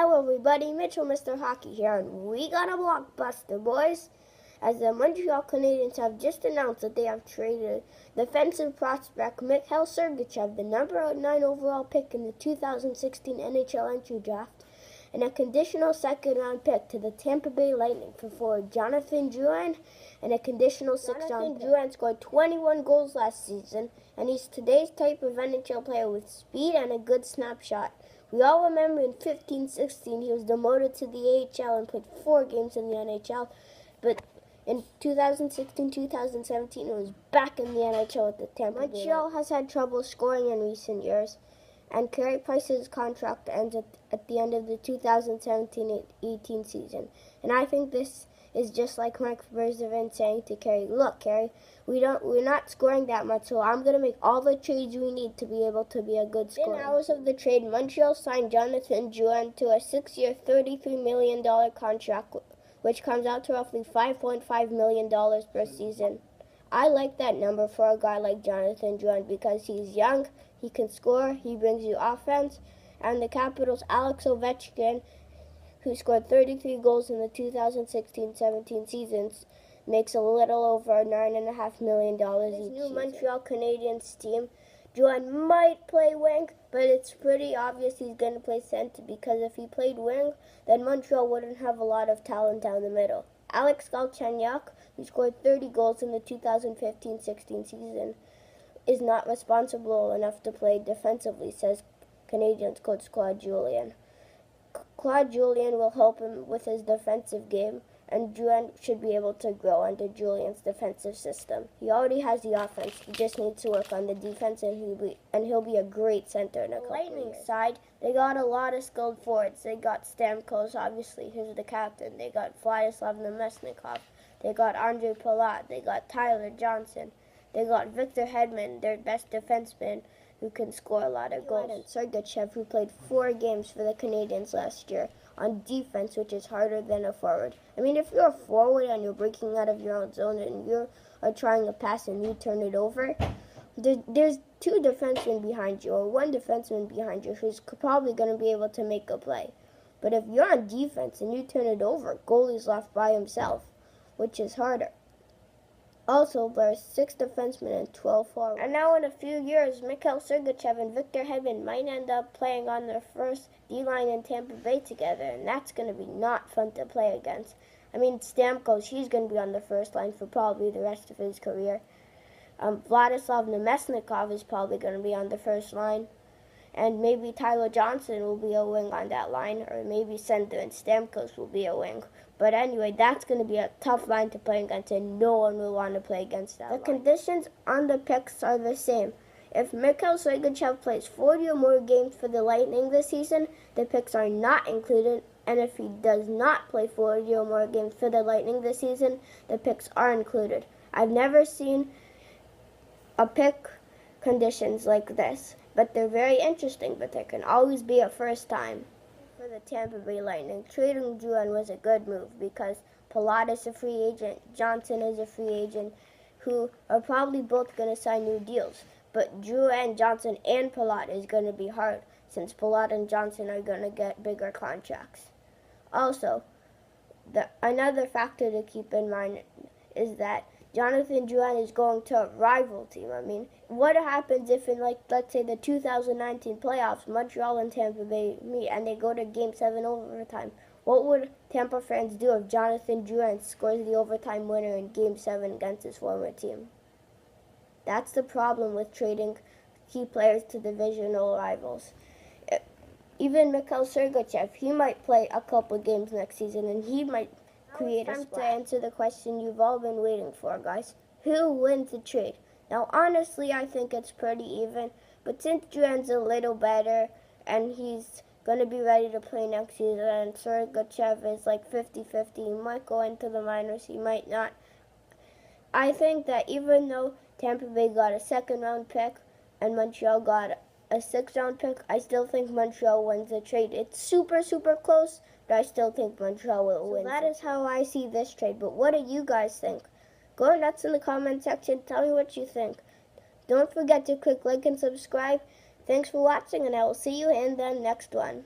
Hello everybody, Mitchell Mr. Hockey here, and we got a blockbuster, boys, as the Montreal Canadiens have just announced that they have traded defensive prospect Mikhail Sergachev, the number 9 overall pick in the 2016 NHL entry draft, and a conditional second-round pick to the Tampa Bay Lightning for forward Jonathan Drouin, and a conditional sixth-round pick. Drouin scored 21 goals last season, and he's today's type of NHL player with speed and a good snapshot. We all remember in 15-16 he was demoted to the AHL and played 4 games in the NHL, but in 2016-2017 he was back in the NHL with the Tampa Bay. Montreal has had trouble scoring in recent years, and Carey Price's contract ends at the end of the 2017-18 season. And I think this is just like Mark Bergevin saying to Carey, "Look, Carey, we're not scoring that much, so I'm going to make all the trades we need to be able to be a good scorer." Within hours of the trade, Montreal signed Jonathan Drouin to a 6-year, $33 million contract, which comes out to roughly $5.5 million per season. I like that number for a guy like Jonathan Drouin because he's young, he can score, he brings you offense, and the Capitals' Alex Ovechkin, who scored 33 goals in the 2016-17 seasons, makes a little over $9.5 million each season. New Montreal Canadiens team, Drouin might play wing, but it's pretty obvious he's going to play center because if he played wing, then Montreal wouldn't have a lot of talent down the middle. Alex Galchenyuk, who scored 30 goals in the 2015-16 season, is not responsible enough to play defensively, says Canadiens coach Claude Julien. Claude Julien will help him with his defensive game, and Drouin should be able to grow under Julien's defensive system. He already has the offense, he just needs to work on the defense, and he'll be a great center in a couple of years. Lightning side, they got a lot of skilled forwards. They got Stamkos, obviously, who's the captain. They got Vladislav Namestnikov. They got Andre Palat. They got Tyler Johnson. They got Victor Hedman, their best defenseman, who can score a lot of goals. And Sergachev, who played 4 games for the Canadiens last year on defense, which is harder than a forward. I mean, if you're a forward and you're breaking out of your own zone and you are trying a pass and you turn it over, there's 2 defensemen behind you or 1 defenseman behind you who's probably going to be able to make a play. But if you're on defense and you turn it over, goalie's left by himself, which is harder. Also, there's 6 defensemen and 12 forwards. And now in a few years, Mikhail Sergachev and Victor Hedman might end up playing on their first D-line in Tampa Bay together, and that's going to be not fun to play against. I mean, Stamkos, he's going to be on the first line for probably the rest of his career. Vladislav Namestnikov is probably going to be on the first line. And maybe Tyler Johnson will be a wing on that line, or maybe center and Stamkos will be a wing. But anyway, that's going to be a tough line to play against, and no one will want to play against that line. The conditions on the picks are the same. If Mikhail Sergachev plays 40 or more games for the Lightning this season, the picks are not included. And if he does not play 40 or more games for the Lightning this season, the picks are included. I've never seen a pick conditions like this, but they're very interesting, but there can always be a first time. For the Tampa Bay Lightning, trading Drouin was a good move because Palat is a free agent, Johnson is a free agent, who are probably both going to sign new deals. But Drouin, Johnson, and Palat is going to be hard since Palat and Johnson are going to get bigger contracts. Also, another factor to keep in mind is that Jonathan Drouin is going to a rival team. I mean, what happens if in, let's say the 2019 playoffs, Montreal and Tampa Bay meet and they go to Game 7 overtime? What would Tampa fans do if Jonathan Drouin scores the overtime winner in Game 7 against his former team? That's the problem with trading key players to divisional rivals. Even Mikhail Sergachev, he might play a couple games next season and he might create a splash. To answer the question you've all been waiting for, guys. Who wins the trade? Now, honestly, I think it's pretty even. But since Drouin's a little better and he's going to be ready to play next season and Sergachev is like 50-50, he might go into the minors, he might not. I think that even though Tampa Bay got a second-round pick and Montreal got a 6th-round pick, I still think Montreal wins the trade. It's super, super close, but I still think Montreal will win. So that is how I see this trade. But what do you guys think? Go nuts in the comment section. Tell me what you think. Don't forget to click like and subscribe. Thanks for watching, and I will see you in the next one.